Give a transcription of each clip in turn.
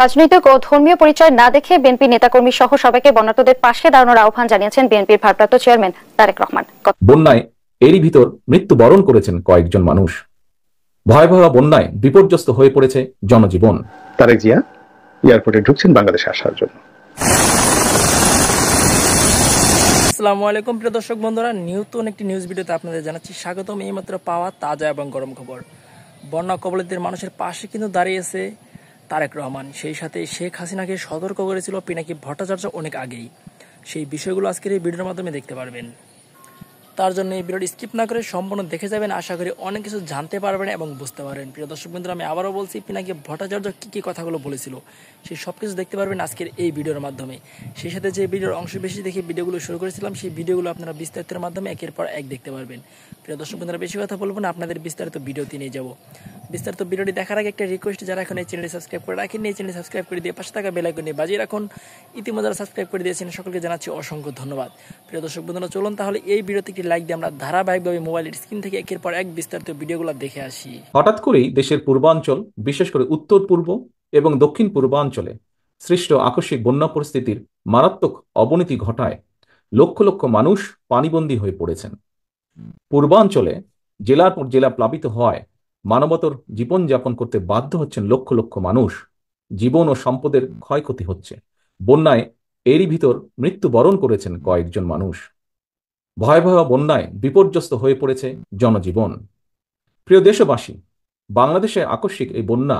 রাজনৈতিক ও ধর্মীয় পরিচয় না দেখে বিএনপি নেতাকর্মী সহ সবাইকে বন্যার্তদের পাশে দাঁড়ানোর আহ্বান জানিয়েছেন বিএনপির ভারপ্রাপ্ত চেয়ারম্যান তারেক রহমান। বন্যায় এরই ভিতর মৃত্যুবরণ করেছেন কয়েকজন মানুষ। ভয়াবহ বন্যায় বিপর্যস্ত হয়ে পড়েছে জনজীবন। তারেক জিয়া এয়ারপোর্টে ঢুকছেন বাংলাদেশে আসার জন্য। আসসালামু আলাইকুম প্রিয় দর্শক বন্ধুরা, নতুন একটি নিউজ ভিডিওতে আপনাদের জানাচ্ছি স্বাগতম। এইমাত্র পাওয়া তাজা এবং গরম খবর। বন্যা কবলিতদের মানুষের পাশে কিন্তু দাঁড়িয়েছে তারেক রহমান। সেই সাথে শেখ হাসিনাকে সতর্ক করেছিল পিনাকি ভট্টাচার্য অনেক আগেই। সেই বিষয়গুলো আজকের এই ভিডিওর মাধ্যমে দেখতে পারবেন। তার জন্য এই ভিডিওটি স্কিপ না করে সম্পূর্ণ দেখে যাবেন। আশা করি অনেক কিছু জানতে পারবেন এবং বুঝতে পারবেন। প্রিয় দর্শক বন্ধুরা, আমি আবারও বলছি, পিনাকি ভট্টাচার্য কী কথাগুলো বলেছিল সেই সব কিছু দেখতে পারবেন আজকের এই ভিডিওর মাধ্যমে। সেই সাথে যে ভিডিওর অংশ বেশি দেখে ভিডিওগুলো শুরু করেছিলাম, সেই ভিডিওগুলো আপনারা বিস্তারিতের মাধ্যমে একের পর এক দেখতে পারবেন। প্রিয় দর্শক বন্ধুরা, বেশি কথা বলবো না, আপনাদের বিস্তারিত ভিডিওতে নিয়ে যাব। বিস্তারিত ভিডিওটি দেখার আগে একটা রিকোয়েস্ট, যারা এখন এই চ্যানেলটি সাবস্ক্রাইব করে রাখেন, এই চ্যানেলটি সাবস্ক্রাইব করে দিয়ে পাশে থাকা বেল আইকনটি বাজিয়ে রাখুন। ইতিমধ্যে যারা সাবস্ক্রাইব করে দিয়েছেন সকলকে জানাচ্ছি অসংখ্য ধন্যবাদ। প্রিয় দর্শক বন্ধুরা, চলুন তাহলে এই ভিডিওতে একটি লাইক দিয়ে আমরা ধারাবাহিকভাবে মোবাইলের স্ক্রিন থেকে একের পর এক বিস্তারিত ভিডিওগুলো দেখে আসি। হঠাৎ করেই দেশের পূর্বাঞ্চল, বিশেষ করে উত্তর পূর্ব এবং দক্ষিণ পূর্বাঞ্চলে সৃষ্ট আকস্মিক বন্যা পরিস্থিতির মারাত্মক অবনতি ঘটায় লক্ষ লক্ষ মানুষ পানিবন্দী হয়ে পড়েছেন। পূর্বাঞ্চলে জেলার পর জেলা প্লাবিত হওয়ায় মানবতর জীবনযাপন করতে বাধ্য হচ্ছেন লক্ষ লক্ষ মানুষ। জীবন ও সম্পদের ক্ষয়ক্ষতি হচ্ছে। বন্যায় এরই ভিতর মৃত্যুবরণ করেছেন কয়েকজন মানুষ। ভয়াবহ বন্যায় বিপর্যস্ত হয়ে পড়েছে জনজীবন। প্রিয় দেশবাসী, বাংলাদেশে আকস্মিক এই বন্যা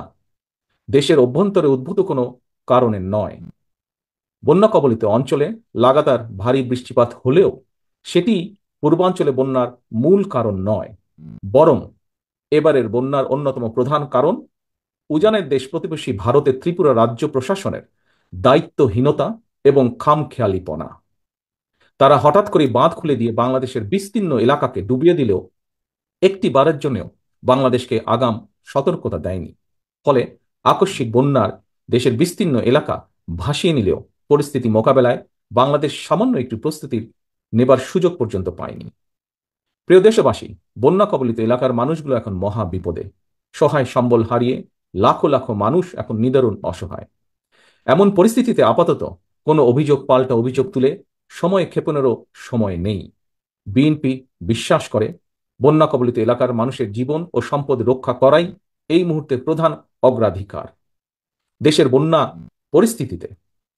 দেশের অভ্যন্তরে উদ্ভূত কোনো কারণে নয়। বন্যা কবলিত অঞ্চলে লাগাতার ভারী বৃষ্টিপাত হলেও সেটি পূর্বাঞ্চলে বন্যার মূল কারণ নয়, বরং এবারের বন্যার অন্যতম প্রধান কারণ উজানের দেশ প্রতিবেশী ভারতের ত্রিপুরা রাজ্য প্রশাসনের দায়িত্বহীনতা এবং খামখেয়ালিপনা। তারা হঠাৎ করে বাঁধ খুলে দিয়ে বাংলাদেশের বিস্তীর্ণ এলাকাকে ডুবিয়ে দিলেও একটি বারের জন্যও বাংলাদেশকে আগাম সতর্কতা দেয়নি। ফলে আকস্মিক বন্যার দেশের বিস্তীর্ণ এলাকা ভাসিয়ে নিলেও পরিস্থিতি মোকাবেলায় বাংলাদেশ সামান্য একটু প্রস্তুতির নেবার সুযোগ পর্যন্ত পায়নি। প্রিয় দেশবাসী, বন্যা কবলিত এলাকার মানুষগুলো এখন মহা বিপদে। সহায় সম্বল হারিয়ে লাখো লাখো মানুষ এখন নিদারুণ অসহায়। এমন পরিস্থিতিতে আপাতত কোনো অভিযোগ পাল্টা অভিযোগ তুলে সময় ক্ষেপণেরও সময় নেই। বিএনপি বিশ্বাস করে বন্যা কবলিত এলাকার মানুষের জীবন ও সম্পদ রক্ষা করাই এই মুহূর্তের প্রধান অগ্রাধিকার। দেশের বন্যা পরিস্থিতিতে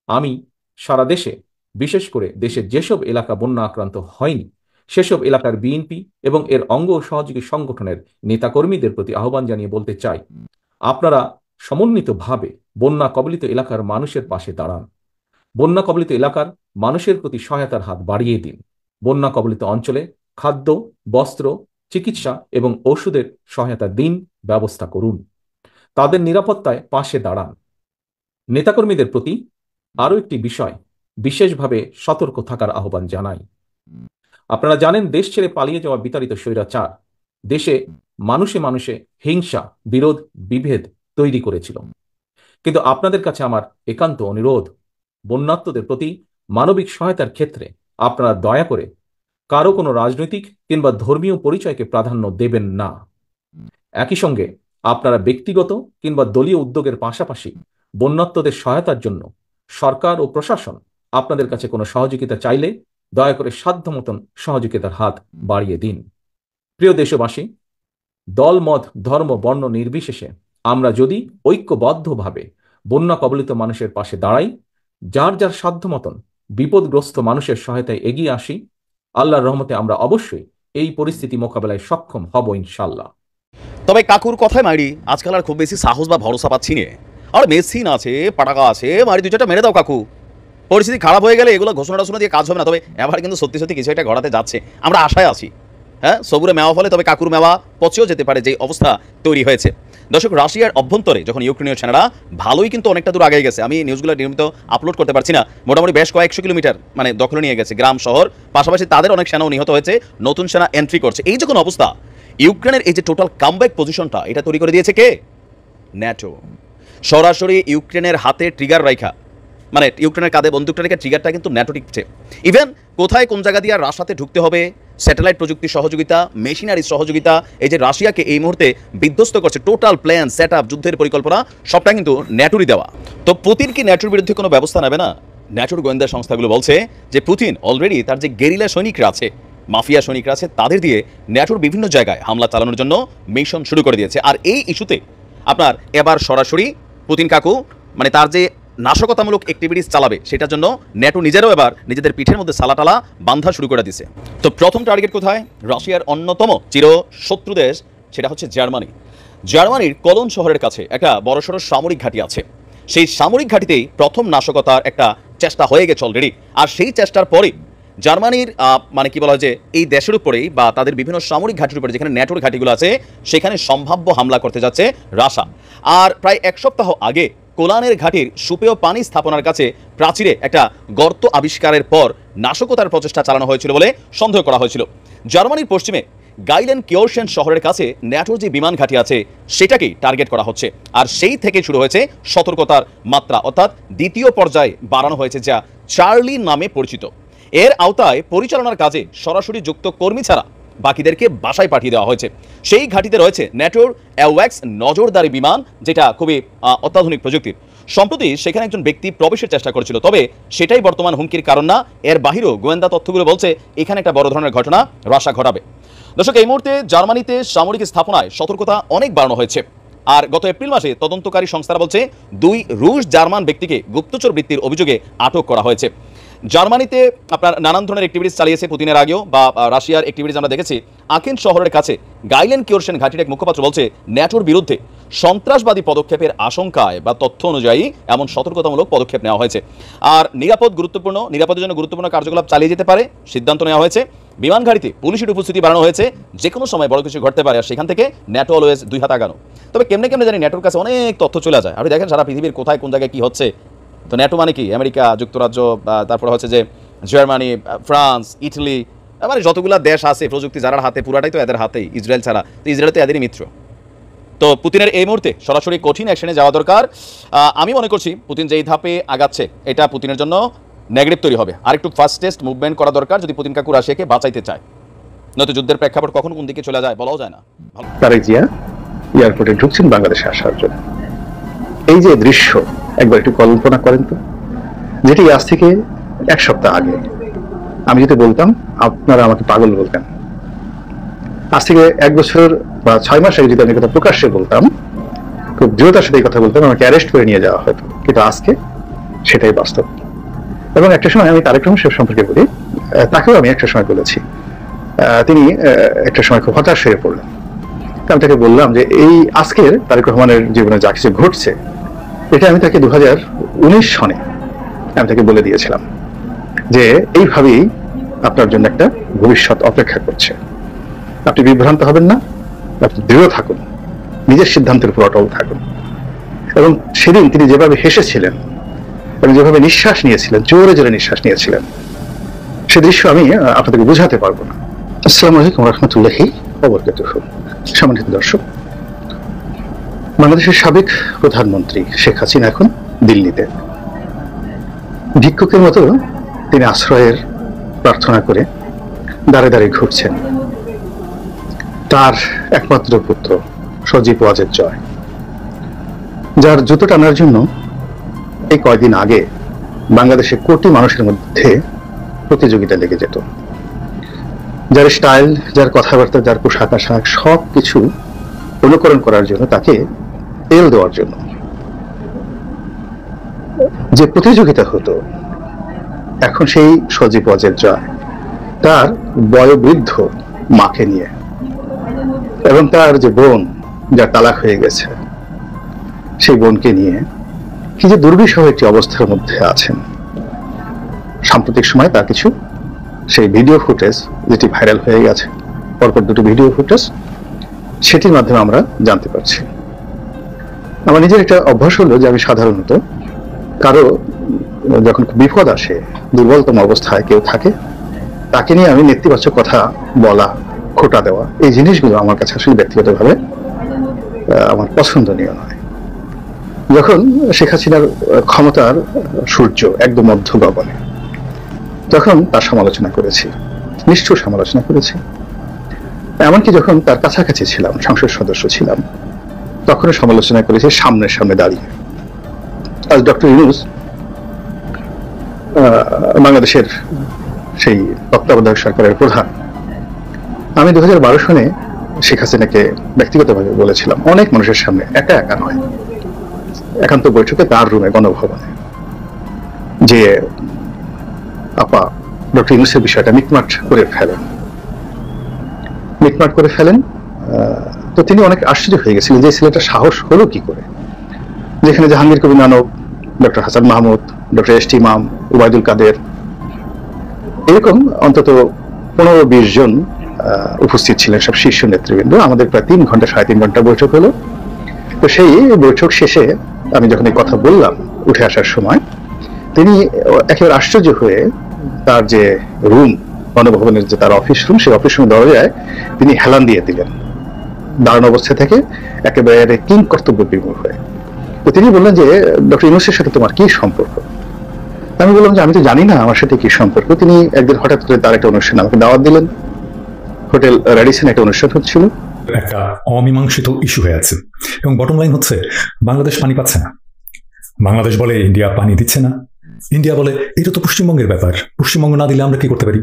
আমি সারা দেশে, বিশেষ করে দেশের যেসব এলাকা বন্যা আক্রান্ত হয়নি সেসব এলাকার বিএনপি এবং এর অঙ্গ ও সহযোগী সংগঠনের নেতাকর্মীদের প্রতি আহ্বান জানিয়ে বলতে চাই, আপনারা সমন্বিতভাবে বন্যা কবলিত এলাকার মানুষের পাশে দাঁড়ান। বন্যা কবলিত এলাকার মানুষের প্রতি সহায়তার হাত বাড়িয়ে দিন। বন্যা কবলিত অঞ্চলে খাদ্য, বস্ত্র, চিকিৎসা এবং ওষুধের সহায়তা দিন, ব্যবস্থা করুন। তাদের নিরাপত্তায় পাশে দাঁড়ান। নেতাকর্মীদের প্রতি আরও একটি বিষয় বিশেষভাবে সতর্ক থাকার আহ্বান জানাই। আপনারা জানেন, দেশ ছেড়ে পালিয়ে যাওয়া বিতাড়িত স্বৈরাচার দেশে মানুষে মানুষে হিংসা, বিরোধ, বিভেদ তৈরি করেছিল। কিন্তু আপনাদের কাছে আমার একান্ত অনুরোধ, বন্যার্তদের প্রতি মানবিক সহায়তার ক্ষেত্রে আপনারা দয়া করে কারো কোনো রাজনৈতিক কিংবা ধর্মীয় পরিচয়কে প্রাধান্য দেবেন না। একই সঙ্গে আপনারা ব্যক্তিগত কিংবা দলীয় উদ্যোগের পাশাপাশি বন্যার্তদের সহায়তার জন্য সরকার ও প্রশাসন আপনাদের কাছে কোনো সহযোগিতা চাইলে দয়া করে সাধ্য মতন সহযোগিতার হাত বাড়িয়ে দিন। প্রিয় দেশবাসী, দল, মত, ধর্ম, বর্ণ নির্বিশেষে আমরা যদি ঐক্যবদ্ধভাবে বন্যা কবলিত মানুষের পাশে দাঁড়াই, যার যার সাধ্য মতন বিপদগ্রস্ত মানুষের সহায়তায় এগিয়ে আসি, আল্লাহর রহমতে আমরা অবশ্যই এই পরিস্থিতি মোকাবেলায় সক্ষম হব ইনশাল্লাহ। তবে কাকুর কথায় মারি আজকাল আর খুব বেশি সাহস বা ভরসা পাচ্ছি না। আর মেশিন আছে, পাটাকা আছে, মারি দু চারটা মেরে দাও কাকু। পরিস্থিতি খারাপ হয়ে গেলে এগুলো ঘোষণা টোষণা দিয়ে কাজ হবে না। তবে এবার কিন্তু সত্যি সত্যি কিছু একটা ঘটাতে যাচ্ছে, আমরা আশায় আছি। হ্যাঁ, সবুরে মেওয়া ফলে তবে কাকুর মেওয়া পচেও যেতে পারে, যে অবস্থা তৈরি হয়েছে। দর্শক, রাশিয়ার অভ্যন্তরে যখন ইউক্রেনীয় সেনারা ভালোই কিন্তু অনেকটা দূর আগে গেছে। আমি নিউজগুলো নিয়মিত আপলোড করতে পারছি না, মোটামুটি বেশ কয়েকশো কিলোমিটার মানে দখলে নিয়ে গেছে গ্রাম শহর। পাশাপাশি তাদের অনেক সেনাও নিহত হয়েছে, নতুন সেনা এন্ট্রি করছে। এই যখন অবস্থা, ইউক্রেনের এই যে টোটাল কামব্যাক পজিশনটা, এটা তৈরি করে দিয়েছে কে? ন্যাটো। সরাসরি ইউক্রেনের হাতে ট্রিগার রাইখা মানে ইউক্রেনের কাঁধে বন্দুকটা রেখে ট্রিগারটা কিন্তু ন্যাটো টিকছে। ইভেন কোথায় কোন জায়গা দিয়ে রাশিয়াতে ঢুকতে হবে, স্যাটেলাইট প্রযুক্তির সহযোগিতা, মেশিনারির সহযোগিতা, এই যে রাশিয়াকে এই মুহূর্তে বিধ্বস্ত করছে, টোটাল প্ল্যান সেট আপ, যুদ্ধের পরিকল্পনা সবটা কিন্তু ন্যাটোরই দেওয়া। তো পুতিন কি ন্যাটোর বিরুদ্ধে কোনো ব্যবস্থা নেবে না? ন্যাটোর গোয়েন্দা সংস্থাগুলো বলছে যে পুতিন অলরেডি তার যে গেরিলা সৈনিকরা আছে, মাফিয়া সৈনিকরা আছে, তাদের দিয়ে ন্যাটোর বিভিন্ন জায়গায় হামলা চালানোর জন্য মিশন শুরু করে দিয়েছে। আর এই ইস্যুতে আপনার এবার সরাসরি পুতিন কাকু মানে তার যে নাশকতামূলক অ্যাক্টিভিটিস চালাবে সেটার জন্য ন্যাটো নিজেরাও এবার নিজেদের পিঠের মধ্যে সালাটালা বান্ধা শুরু করে দিছে। তো প্রথম টার্গেট কোথায়? রাশিয়ার অন্যতম চিরশত্রু দেশ, সেটা হচ্ছে জার্মানি। জার্মানির কলোন শহরের কাছে একটা বড়সড় সামরিক ঘাঁটি আছে। সেই সামরিক ঘাঁটিতেই প্রথম নাশকতার একটা চেষ্টা হয়ে গেছে অলরেডি। আর সেই চেষ্টার পরে জার্মানির মানে কি বলা হয় যে এই দেশের উপরেই বা তাদের বিভিন্ন সামরিক ঘাঁটির উপরে যেখানে ন্যাটোর ঘাঁটিগুলো আছে সেখানে সম্ভাব্য হামলা করতে যাচ্ছে রাশিয়া। আর প্রায় এক সপ্তাহ আগে কোলানের ঘাটির সুপেয় পানি স্থাপনার কাছে প্রাচীরে একটা গর্ত আবিষ্কারের পর নাশকতার প্রচেষ্টা চালানো হয়েছিল বলে সন্দেহ করা হয়েছিল। জার্মানির পশ্চিমে গাইলেন কিওরশেন শহরের কাছে ন্যাটোর যে বিমান ঘাঁটি আছে সেটাকেই টার্গেট করা হচ্ছে। আর সেই থেকে শুরু হয়েছে সতর্কতার মাত্রা, অর্থাৎ দ্বিতীয় পর্যায়ে বাড়ানো হয়েছে, যা চার্লি নামে পরিচিত। এর আওতায় পরিচালনার কাজে সরাসরি যুক্ত কর্মী ছাড়া বাকিদেরকে বাসায় পাঠিয়ে দেওয়া হয়েছে। সেই ঘাঁটিতে রয়েছে ন্যাটোর অ্যাওয়াক্স নজরদারি বিমান, যেটা খুবই অত্যাধুনিক প্রযুক্তির। সম্প্রতি সেখানে একজন ব্যক্তি প্রবেশের চেষ্টা করেছিল, তবে সেটাই বর্তমান হুমকির কারণ না। এর বাহিরেও গোয়েন্দা তথ্যগুলো বলছে এখানে একটা বড় ধরনের ঘটনা রাশিয়া ঘটাবে। দর্শক, এই মুহূর্তে জার্মানিতে সামরিক স্থাপনায় সতর্কতা অনেক বাড়ানো হয়েছে। আর গত এপ্রিল মাসে তদন্তকারী সংস্থারা বলছে 2 রুশ জার্মান ব্যক্তিকে গুপ্তচর বৃত্তির অভিযোগে আটক করা হয়েছে। জার্মানিতে আপনার নানান ধরনের অ্যাক্টিভিটিস চালিয়েছে পুতিনের আগেও, বা রাশিয়ার অ্যাক্টিভিটিস আমরা দেখেছি। আকেন শহরের কাছে গাইলেন কিওরশেন ঘাটির এক মুখপাত্র বলছে ন্যাটোর বিরুদ্ধে সন্ত্রাসবাদী পদক্ষেপের আশঙ্কায় বা তথ্য অনুযায়ী এমন সতর্কতামূলক পদক্ষেপ নেওয়া হয়েছে। আর নিরাপদের জন্য গুরুত্বপূর্ণ কার্যকলাপ চালিয়ে যেতে পারে সিদ্ধান্ত নেওয়া হয়েছে। বিমান ঘাটিতে পুলিশের উপস্থিতি বাড়ানো হয়েছে, যে কোনো সময় বড় কিছু ঘটতে পারে। আর সেখান থেকে ন্যাটো অলওয়েজ 2 হাত আগানো। তবে কেমনে জানি ন্যাটোর কাছে অনেক তথ্য চলে যায়। আপনি দেখেন সারা পৃথিবীর কোথায় কোন জায়গায় কি হচ্ছে। তো ন্যাটো মানে কি? আমেরিকা যুক্তরাজ্য, তারপরে হচ্ছে যে জার্মানি, ফ্রান্স, ইটালি, মানে যতগুলো দেশ আছে প্রযুক্তি যারা হাতে, পুরাটাই তো এদের হাতেই, ইসরায়েল ছাড়া। তো ইসরায়েল তো এদেরই মিত্র। তো পুতিনের এই মুহূর্তে সরাসরি কঠিন অ্যাকশনে যাওয়া দরকার। আমি মনে করছি পুতিন যেই ধাপে আগাচ্ছে এটা পুতিনের জন্য নেগেটিভ তৈরি হবে। আর একটু ফাস্টেস্ট মুভমেন্ট করা দরকার যদি পুতিন কাকু রাশিয়াকে বাঁচাইতে চায়, নয়তো যুদ্ধের প্রেক্ষাপট কখন কোন দিকে চলে যায় বলাও যায় না। তারেক জিয়া এয়ারপোর্টে ঢুকছেন বাংলাদেশে আসার জন্য। এই যে দৃশ্য একবার একটু কল্পনা করেন তো, যেটি আজ থেকে 1 সপ্তাহ আগে আমি যদি বলতাম আপনারা আমাকে পাগল বলতেন। আজ থেকে 1 বছর বা 6 মাস আগে যদি আমি কথা প্রকাশ্যে বলতাম, খুব দৃঢ়তার সাথে এই কথা বলতাম, আমাকে অ্যারেস্ট করে নিয়ে যাওয়া হতো। কিন্তু আজকে সেটাই বাস্তব। এবং একটা সময় আমি তারেক রহমান সাহেব সম্পর্কে বলি, তাকেও আমি একটা সময় বলেছি, তিনি একটা সময় খুব হতাশ হয়ে পড়লেন। আমি তাকে বললাম যে এই আজকের তারেক রহমানের জীবনে যা কিছু ঘটছে এটা আমি তাকে 2019 সনে আমি তাকে বলে দিয়েছিলাম যে এইভাবেই আপনার জন্য একটা ভবিষ্যৎ অপেক্ষা করছে। আপনি বিভ্রান্ত হবেন না, আপনি দৃঢ় থাকুন, নিজের সিদ্ধান্তের উপর অটল থাকুন। এবং সেদিন তিনি যেভাবে হেসেছিলেন এবং যেভাবে নিঃশ্বাস নিয়েছিলেন, জোরে জোরে নিঃশ্বাস নিয়েছিলেন, সে দৃশ্য আমি আপনাদেরকে বোঝাতে পারবো না। আসসালামু আলাইকুম রহমতুল্লাহি ওয়া বারাকাতুহু। সম্মানিত দর্শক, বাংলাদেশের সাবেক প্রধানমন্ত্রী শেখ হাসিনা এখন দিল্লিতে ভিক্ষুকের মতো তিনি আশ্রয়ের প্রার্থনা করে দাঁড়ে দাঁড়িয়ে ঘুরছেন। তার একমাত্র পুত্র সজীব ওয়াজেদ জয়, যার জুতো টানার জন্য এই কয়েকদিন আগে বাংলাদেশে কোটি মানুষের মধ্যে প্রতিযোগিতা লেগে যেত, যার স্টাইল, যার কথাবার্তা, যার পোশাক আশাক সবকিছু অনুকরণ করার জন্য, তাকে তেল দেওয়ার জন্য যে প্রতিযোগিতা হতো, এখন সেই সজীব ওয়াজেদ জয় তার বয়োবৃদ্ধ মাকে নিয়ে এবং তার যে বোন যার তালাক হয়ে গেছে সেই বোনকে নিয়ে কি যে দুর্বিষহ একটি অবস্থার মধ্যে আছেন। সাম্প্রতিক সময় তার কিছু সেই ভিডিও ফুটেজ যেটি ভাইরাল হয়ে গেছে, পরপর 2টি ভিডিও ফুটেজ, সেটির মাধ্যমে আমরা জানতে পারছি। আমার নিজের একটা অভ্যাস হলো যে আমি সাধারণত কারো যখন বিপদ আসে, দুর্বলতম অবস্থায় কেউ থাকে, তাকে নিয়ে আমি নেতিবাচক কথা বলা, খোঁটা দেওয়া, এই জিনিসগুলো আমার কাছে আসলে ব্যক্তিগতভাবে আমার পছন্দনীয় নয়। যখন শেখ হাসিনার ক্ষমতার সূর্য একদম মধ্য গগনে, তখন তার সমালোচনা করেছি, নিষ্ঠুর সমালোচনা করেছি। এমনকি যখন তার কাছাকাছি ছিলাম, সংসদ সদস্য ছিলাম, তখনও সমালোচনা করেছি সামনে সামনে দাঁড়িয়ে। আজ ডক্টর ইউনূস বাংলাদেশের সেই তত্ত্বাবধায়ক সরকারের প্রধান। আমি 2012 সনে শেখ হাসিনাকে ব্যক্তিগতভাবে বলেছিলাম, অনেক মানুষের সামনে, একা একা নয়, একান্ত বৈঠকে তার রুমে, গণভবনে, যে আপা ডক্টর ইউনূসের বিষয়টা মিটমাট করে ফেলেন। তো তিনি অনেক আশ্চর্য হয়ে গেছিলেন যে ছেলেটা সাহস হলো কি করে, যেখানে Jahangir Kabir Nanak, doctor Hasan Mahmud, doctor S T Imam, Obaidul কাদের, এরকম অন্তত 15-20 জন উপস্থিত ছিলেন, সব শীর্ষ নেতৃবৃন্দ। আমাদের প্রায় 3 ঘন্টা 3.5 ঘন্টা বৈঠক হলো। তো সেই বৈঠক শেষে আমি যখন এই কথা বললাম উঠে আসার সময়, তিনি একেবারে আশ্চর্য হয়ে তার যে রুম, গণভবনের যে তার অফিস রুম, সেই অফিস রুমের দরজায় তিনি হেলান দিয়ে দিলেন, দাঁড়ানো অবস্থা থেকে একেবারে কিং কর্তব্য বিমূঢ় হয়ে। তো তিনি বললেন যে ডক্টর ইউনূসের সাথে তোমার কি সম্পর্ক? আমি বললাম যে আমি তো জানি না আমার সাথে কি সম্পর্ক। তিনি একদিন হঠাৎ করে তার একটা অনুষ্ঠান আমাকে দাওয়াত দিলেন, হোটেল রেডিসন একটা অনুষ্ঠান হচ্ছিল। একটা অমীমাংসিত ইস্যু হয়ে আছে এবং বটম লাইন হচ্ছে বাংলাদেশ পানি পাচ্ছে না। বাংলাদেশ বলে ইন্ডিয়া পানি দিচ্ছে না, ইন্ডিয়া বলে এটা তো পশ্চিমবঙ্গের ব্যাপার, পশ্চিমবঙ্গ না দিলে আমরা কি করতে পারি।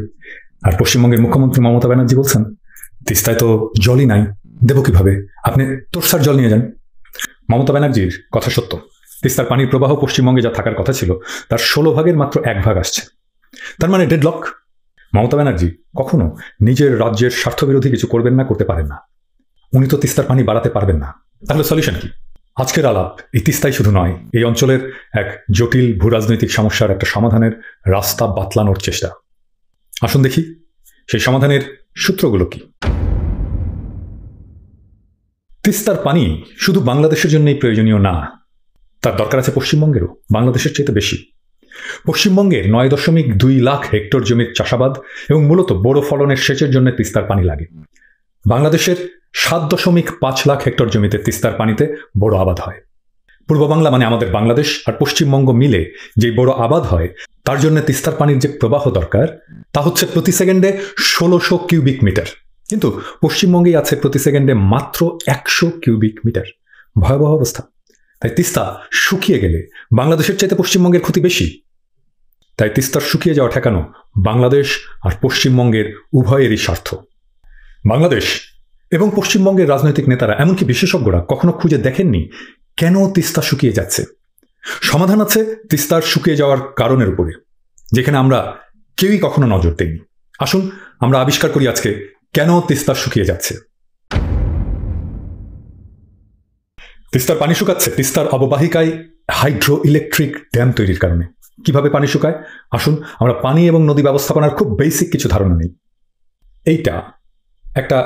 আর পশ্চিমবঙ্গের মুখ্যমন্ত্রী মমতা ব্যানার্জি বলছেন তিস্তায় তো জলই নাই, দেবো কিভাবে, আপনি তোরসার জল নিয়ে যান। মমতা ব্যানার্জির কথা সত্য, তিস্তার পানির প্রবাহ পশ্চিমবঙ্গে যা থাকার কথা ছিল তার 16 ভাগের মাত্র 1 ভাগ আসছে। তার মানে ডেডলক। মমতা ব্যানার্জি কখনো নিজের রাজ্যের স্বার্থবিরোধী কিছু করবেন না, করতে পারেন না। উনি তো তিস্তার পানি বাড়াতে পারবেন না। তাহলে সলিউশন কি? আজকের আলাপ এই তিস্তাই শুধু নয়, এই অঞ্চলের এক জটিল ভূরাজনৈতিক সমস্যার একটা সমাধানের রাস্তা বাতলানোর চেষ্টা। আসুন দেখি সেই সমাধানের সূত্রগুলো কি। তিস্তার পানি শুধু বাংলাদেশের জন্যই প্রয়োজনীয় না, তার দরকার আছে পশ্চিমবঙ্গেরও, বাংলাদেশের চাইতে বেশি। পশ্চিমবঙ্গের 9.2 লাখ হেক্টর জমির চাষাবাদ এবং মূলত বড় ফলনের সেচের জন্য তিস্তার পানি লাগে। বাংলাদেশের 7.5 লাখ হেক্টর জমিতে তিস্তার পানিতে বড় আবাদ হয়। পূর্ব বাংলা মানে আমাদের বাংলাদেশ আর পশ্চিমবঙ্গ মিলে যে বড় আবাদ হয়, তার জন্য তিস্তার পানির যে প্রবাহ দরকার তা হচ্ছে প্রতি সেকেন্ডে 1600 কিউবিক মিটার, কিন্তু পশ্চিমবঙ্গেই আছে প্রতি সেকেন্ডে মাত্র 100 কিউবিক মিটার। ভয়াবহ অবস্থা। তাই তিস্তা শুকিয়ে গেলে বাংলাদেশের চাইতে পশ্চিমবঙ্গের ক্ষতি বেশি। তাই তিস্তার শুকিয়ে যাওয়া ঠেকানো বাংলাদেশ আর পশ্চিমবঙ্গের উভয়েরই স্বার্থ। বাংলাদেশ এবং পশ্চিমবঙ্গের রাজনৈতিক নেতারা, এমনকি বিশেষজ্ঞরা কখনো খুঁজে দেখেননি কেন তিস্তা শুকিয়ে যাচ্ছে। সমাধান আছে তিস্তার শুকিয়ে যাওয়ার কারণের উপরে, যেখানে আমরা কেউই কখনো নজর দেইনি। আসুন আমরা আবিষ্কার করি আজকে কেন তিস্তা শুকিয়ে যাচ্ছে। তিস্তার পানি শুকাচ্ছে তিস্তার অববাহিকায় হাইড্রো ইলেকট্রিক ড্যাম তৈরির কারণে। কিভাবে পানি শুকায়? আসুন আমরা পানি এবং নদী ব্যবস্থাপনার খুব বেসিক কিছু ধারণা নেই। এইটা একটা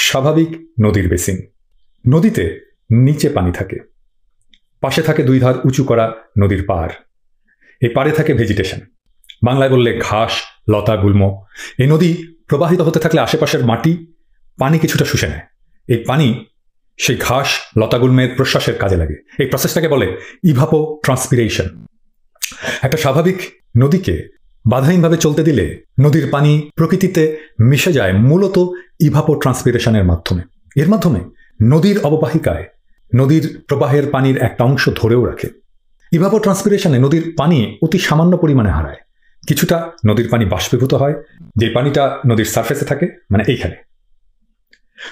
স্বাভাবিক নদীর বেসিন। নদীতে নিচে পানি থাকে, পাশে থাকে 2 ধার উঁচু করা নদীর পাড়। এই পাড়ে থাকে ভেজিটেশন, বাংলায় বললে ঘাস, লতা, গুল্ম। এই নদী প্রবাহিত হতে থাকলে আশেপাশের মাটি পানি কিছুটা শুষে নেয়। এই পানি সেই ঘাস, লতাগুল্মের প্রশ্বাসের কাজে লাগে। এই প্রসেসটাকে বলে ইভাপো ট্রান্সপিরেশন। একটা স্বাভাবিক নদীকে বাধাহীনভাবে চলতে দিলে নদীর পানি প্রকৃতিতে মিশে যায় মূলত ইভাপো ট্রান্সপিরেশনের মাধ্যমে। এর মাধ্যমে নদীর অববাহিকায় নদীর প্রবাহের পানির একটা অংশ ধরেও রাখে। ইভাপো ট্রান্সপিরেশনে নদীর পানি অতি সামান্য পরিমাণে হারায়। কিছুটা নদীর পানি বাষ্পীভূত হয়, যে পানিটা নদীর সারফেসে থাকে, মানে এইখানে।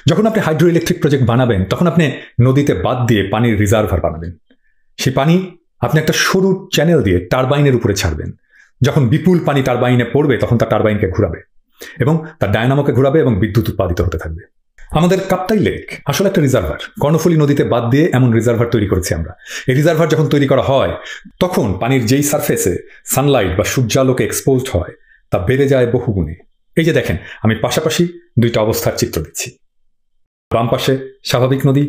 যখন আপনি হাইড্রো ইলেকট্রিক প্রজেক্ট বানাবেন, তখন আপনি নদীতে বাদ দিয়ে পানির রিজার্ভার বানাবেন। সেই পানি আপনি একটা সরু চ্যানেল দিয়ে টারবাইনের উপরে ছাড়বেন। যখন বিপুল পানি টারবাইনে পড়বে, তখন তার টারবাইনকে ঘুরাবে এবং তার ডায়নামোকে ঘুরাবে এবং বিদ্যুৎ উৎপাদিত হতে থাকবে। আমাদের কাপ্তাই লেক আসলে একটা রিজার্ভার। কর্ণফুলী নদীতে বাদ দিয়ে এমন রিজার্ভার তৈরি করেছি আমরা। এই রিজার্ভার যখন তৈরি করা হয়, তখন পানির যেই সারফেসে সানলাইট বা সূর্যালোকে এক্সপোজড হয় তা বেড়ে যায় বহুগুণে। এই যে দেখেন, আমি পাশাপাশি 2টা অবস্থার চিত্র দিচ্ছি। বাম পাশে স্বাভাবিক নদী,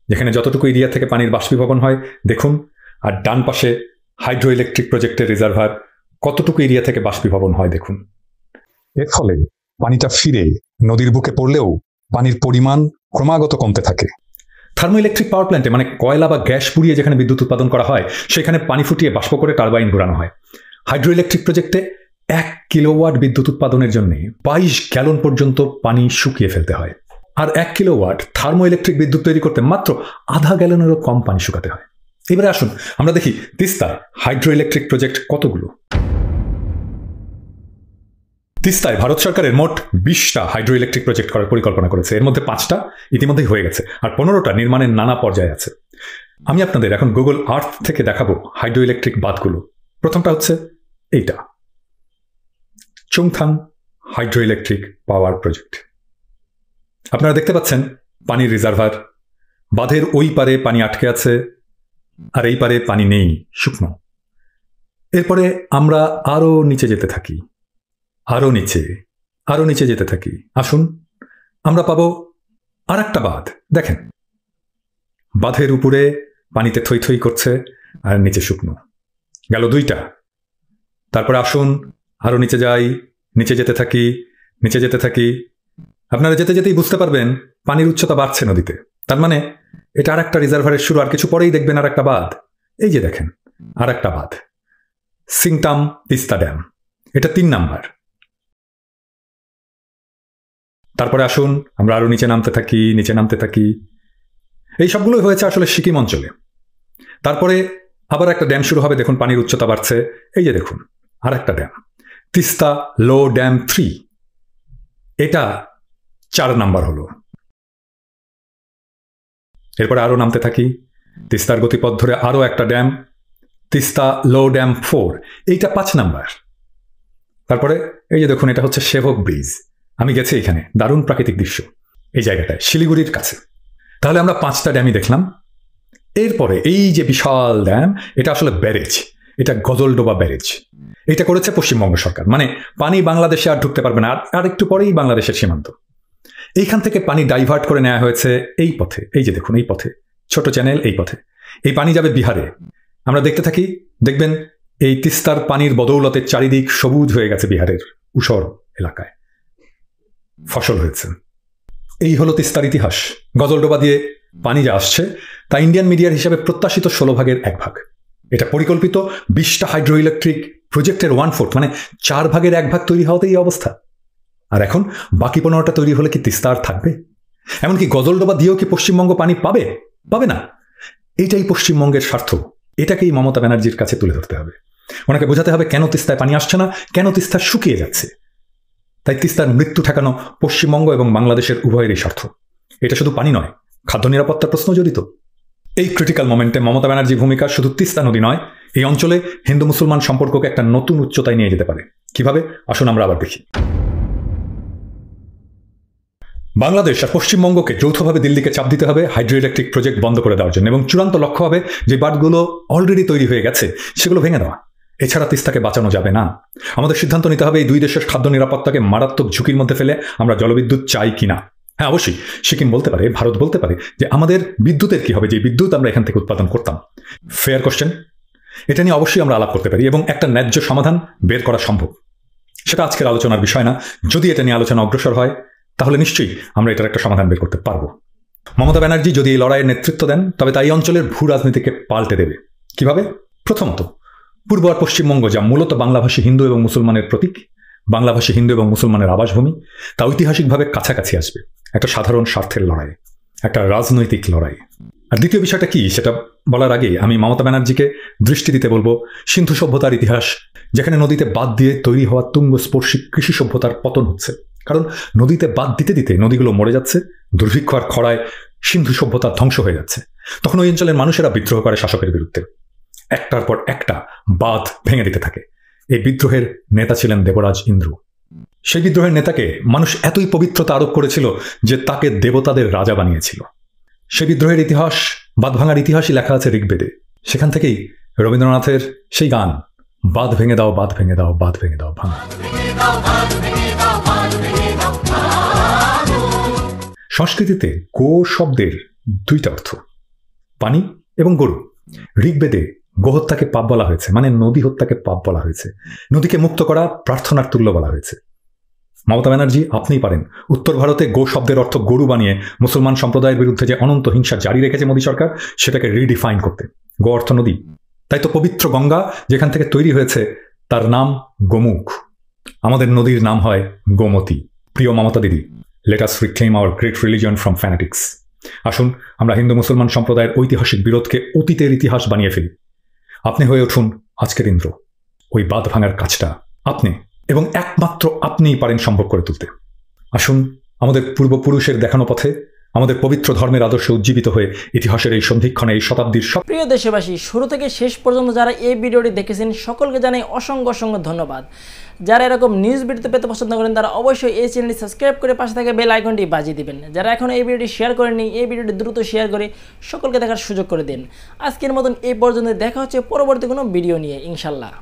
যেখানে যতটুকু এরিয়া থেকে পানির বাষ্পীভবন হয় দেখুন, আর ডান পাশে হাইড্রো ইলেকট্রিক প্রজেক্টের রিজার্ভার, কতটুকু এরিয়া থেকে বাষ্পীভবন হয় দেখুন। এর ফলে পানিটা ফিরে নদীর বুকে পড়লেও পানির পরিমাণ ক্রমাগত কমতে থাকে। থার্মো ইলেকট্রিক পাওয়ার প্ল্যান্টে মানে কয়লা বা গ্যাস পুড়িয়ে যেখানে বিদ্যুৎ উৎপাদন করা হয় সেখানে পানি ফুটিয়ে বাষ্প করে টারবাইন ঘোরানো হয়। হাইড্রো ইলেকট্রিক প্রজেক্টে 1 কিলোওয়াট বিদ্যুৎ উৎপাদনের জন্য 22 গ্যালন পর্যন্ত পানি শুকিয়ে ফেলতে হয়, আর 1 কিলোওয়াট থার্মো ইলেকট্রিক বিদ্যুৎ তৈরি করতে মাত্র আধা গ্যালনেরও কম পানি শুকাতে হয়। এবারে আসুন আমরা দেখি তিস্তার হাইড্রো ইলেকট্রিক প্রজেক্ট কতগুলো। তিস্তায় ভারত সরকারের মোট 20টা হাইড্রো ইলেকট্রিক প্রজেক্ট করার পরিকল্পনা করেছে। এর মধ্যে 5টা ইতিমধ্যেই হয়ে গেছে, আর 15টা নির্মাণের নানা পর্যায়ে আছে। আমি আপনাদের এখন গুগল আর্থ থেকে দেখাবো হাইড্রো ইলেকট্রিক বাঁধগুলো। প্রথমটা হচ্ছে এইটা, Chungthang hydro electric power project. আপনারা দেখতে পাচ্ছেন পানির রিজার্ভার, বাঁধের ওই পারে পানি আটকে আছে আর এই পারে পানি নেই, শুকনো। এরপরে আমরা আরো নিচে যেতে থাকি, আরো নিচে যেতে থাকি। আসুন আমরা পাবো আর একটা বাঁধ। দেখেন বাঁধের উপরে পানিতে থই থই করছে আর নিচে শুকনো। গেল 2টা। তারপরে আসুন আরো নিচে যাই, নিচে যেতে থাকি। আপনারা যেতে যেতেই বুঝতে পারবেন পানির উচ্চতা বাড়ছে নদীতে। তার মানে এটা আর একটা রিজার্ভারের শুরু, আর কিছু পরেই দেখবেন আর একটা বাঁধ। এই যে দেখেন আর একটা বাঁধ, সিংটাম তিস্তা ড্যাম, এটা 3 নাম্বার। তারপরে আসুন আমরা আরো নিচে নামতে থাকি। এই সবগুলোই হয়েছে আসলে সিকিম অঞ্চলে। তারপরে আবার একটা ড্যাম শুরু হবে, দেখুন পানির উচ্চতা বাড়ছে। এই যে দেখুন আর একটা ড্যাম, তিস্তা লো ড্যাম 3, এটা 4 নাম্বার হলো। এরপরে আরো নামতে থাকি, তিস্তার গতিপথ ধরে আরো একটা ড্যাম, তিস্তা লো ড্যাম 4, এইটা 5 নাম্বার। তারপরে এই যে দেখুন এটা হচ্ছে সেবক ব্রিজ, আমি গেছি এখানে, দারুণ প্রাকৃতিক দৃশ্য এই জায়গাটায়, শিলিগুড়ির কাছে। তাহলে আমরা 5টা ড্যামই দেখলাম। এরপরে এই যে বিশাল ড্যাম, এটা আসলে ব্যারেজ, এটা গজলডোবা ব্যারেজ। এটা করেছে পশ্চিমবঙ্গ সরকার, মানে পানি বাংলাদেশে আর ঢুকতে পারবে না, আর একটু পরেই বাংলাদেশের সীমান্ত। এইখান থেকে পানি ডাইভার্ট করে নেওয়া হয়েছে এই পথে, এই যে দেখুন এই পথে, ছোট চ্যানেল এই পথে। এই পানি যাবে বিহারে। আমরা দেখতে থাকি, দেখবেন এই তিস্তার পানির বদৌলতে চারিদিক সবুজ হয়ে গেছে। বিহারের উষর এলাকায় ফসল হয়েছে। এই হলো তিস্তার ইতিহাস। গজলডোবা দিয়ে পানি যা আসছে তা ইন্ডিয়ান মিডিয়ার হিসাবে প্রত্যাশিত 16 ভাগের 1 ভাগ। এটা পরিকল্পিত 20টা হাইড্রো ইলেকট্রিক প্রজেক্টের 1/4, মানে 4 ভাগের 1 ভাগ তৈরি হওয়াতে এই অবস্থা। আর এখন বাকি 15টা তৈরি হলে কি তিস্তা আর থাকবে? এমনকি গজলডোবা দিয়েও কি পশ্চিমবঙ্গ পানি পাবে না? এটাই পশ্চিমবঙ্গের স্বার্থ, এটাকেই মমতা ব্যানার্জির কাছে তুলে ধরতে হবে। ওনাকে বোঝাতে হবে কেন তিস্তায় পানি আসছে না, কেন তিস্তা শুকিয়ে যাচ্ছে। তাই তিস্তার মৃত্যু ঠেকানো পশ্চিমবঙ্গ এবং বাংলাদেশের উভয়েরই স্বার্থ। এটা শুধু পানি নয়, খাদ্য নিরাপত্তার প্রশ্ন জড়িত। এই ক্রিটিক্যাল মোমেন্টে মমতা ব্যানার্জির ভূমিকা শুধু তিস্তা নদী নয়, এই অঞ্চলে হিন্দু মুসলমান সম্পর্ককে একটা নতুন উচ্চতায় নিয়ে যেতে পারে। কিভাবে? আসুন আমরা আবার দেখি। বাংলাদেশ আর পশ্চিমবঙ্গকে যৌথভাবে দিল্লিকে চাপ দিতে হবে হাইড্রো ইলেকট্রিক প্রজেক্ট বন্ধ করে দেওয়ার জন্য, এবং চূড়ান্ত লক্ষ্য হবে যে বাঁধগুলো অলরেডি তৈরি হয়ে গেছে সেগুলো ভেঙে দেওয়া। এছাড়া তিস্তাকে বাঁচানো যাবে না। আমাদের সিদ্ধান্ত নিতে হবে এই 2 দেশের খাদ্য নিরাপত্তাকে মারাত্মক ঝুঁকির মধ্যে ফেলে আমরা জলবিদ্যুৎ চাই কিনা। হ্যাঁ, অবশ্যই সিকিম বলতে পারে, ভারত বলতে পারে যে আমাদের বিদ্যুতের কি হবে, যে বিদ্যুৎ আমরা এখান থেকে উৎপাদন করতাম। ফেয়ার কোশ্চেন, এটা নিয়ে অবশ্যই আমরা আলাপ করতে পারি এবং একটা ন্যায্য সমাধান বের করা সম্ভব। সেটা আজকের আলোচনার বিষয় না। যদি এটা নিয়ে আলোচনা অগ্রসর হয় তাহলে নিশ্চয়ই আমরা এটার একটা সমাধান বের করতে পারবো। মমতা ব্যানার্জি যদি এই লড়াইয়ের নেতৃত্ব দেন তবে তাই অঞ্চলের ভূ রাজনীতিকে পাল্টে দেবে। কিভাবে? প্রথমত, পূর্ব আর পশ্চিমবঙ্গ যা মূলত বাংলাভাষী হিন্দু এবং মুসলমানের প্রতীক, বাংলাভাষী হিন্দু এবং মুসলমানের আবাসভূমি, তা ঐতিহাসিকভাবে কাছাকাছি আসবে একটা সাধারণ স্বার্থের লড়াই, একটা রাজনৈতিক লড়াই। আর দ্বিতীয় বিষয়টা কি সেটা বলার আগে আমি মমতা ব্যানার্জিকে দৃষ্টি দিতে বলবো সিন্ধু সভ্যতার ইতিহাস, যেখানে নদীতে বাঁধ দিয়ে তৈরি হওয়া তুঙ্গস্পর্শী কৃষি সভ্যতার পতন হচ্ছে। কারণ নদীতে বাঁধ দিতে দিতে নদীগুলো মরে যাচ্ছে, দুর্ভিক্ষ আর খরায় সিন্ধু সভ্যতা ধ্বংস হয়ে যাচ্ছে। তখন ওই অঞ্চলের মানুষেরা বিদ্রোহ করে শাসকের বিরুদ্ধে, একটার পর একটা বাঁধ ভেঙে দিতে থাকে। এই বিদ্রোহের নেতা ছিলেন দেবরাজ ইন্দ্র। সেই বিদ্রোহের নেতাকে মানুষ এতই পবিত্রতা আরোপ করেছিল যে তাকে দেবতাদের রাজা বানিয়েছিল। সেই বিদ্রোহের ইতিহাস, বাঁধ ভাঙার ইতিহাসই লেখা আছে ঋগ্বেদে। সেখান থেকেই রবীন্দ্রনাথের সেই গান, বাঁধ ভেঙে দাও, বাঁধ ভেঙে দাও, বাঁধ ভেঙে দাও ভাঙা। সংস্কৃতিতে গো শব্দের 2টা অর্থ, পানি এবং গরু। ঋগ্বেদে গোহত্যাকে পাপ বলা হয়েছে, মানে নদী হত্যাকে পাপ বলা হয়েছে। নদীকে মুক্ত করা প্রার্থনার তুল্য বলা হয়েছে। মমতা ব্যানার্জি, আপনিই পারেন। উত্তর ভারতে গো শব্দের অর্থ গরু বানিয়ে মুসলমান সম্প্রদায়ের বিরুদ্ধে যে অনন্ত হিংসা জারি রেখেছে মোদী সরকার, সেটাকে রিডিফাইন করতে। গো অর্থ নদী, তাই তো পবিত্র গঙ্গা যেখান থেকে তৈরি হয়েছে তার নাম গোমুখ। আমাদের নদীর নাম হয় গোমতী। প্রিয় মমতা দিদি, let us reclaim hour great religion from fanatics. আসুন আমরা হিন্দু মুসলমান সম্প্রদায়ের ঐতিহাসিক বিরোধকে অতীতের ইতিহাস বানিয়ে ফেলি। আপনি হয়ে উঠুন আজকের ইন্দ্র। ওই বাঁধ ভাঙার কাজটা আপনি এবং একমাত্র আপনিই পারেন সম্ভব করে তুলতে। আসুন আমাদের পূর্বপুরুষের দেখানো পথে আমাদের পবিত্র ধর্মের আদর্শে উজ্জীবিত হয়ে ইতিহাসের এই সন্ধিক্ষণে, এই শতাব্দীর প্রিয় দেশবাসী, শুরু থেকে শেষ পর্যন্ত যারা এই ভিডিওটি দেখেছেন সকলকে জানাই অসংখ্য অসংখ্য ধন্যবাদ। যারা এরকম নিউজ ভিডিও পেতে পছন্দ করেন তারা অবশ্যই এই চ্যানেলটি সাবস্ক্রাইব করে পাশে থাকা বেল আইকনটি বাজিয়ে দিবেন। যারা এখনো এই ভিডিওটি শেয়ার করেননি, এই ভিডিওটি দ্রুত শেয়ার করে সকলকে দেখার সুযোগ করে দিন। আজকের মতন এই পর্যন্ত, দেখা হচ্ছে পরবর্তী কোনো ভিডিও নিয়ে ইনশাল্লাহ।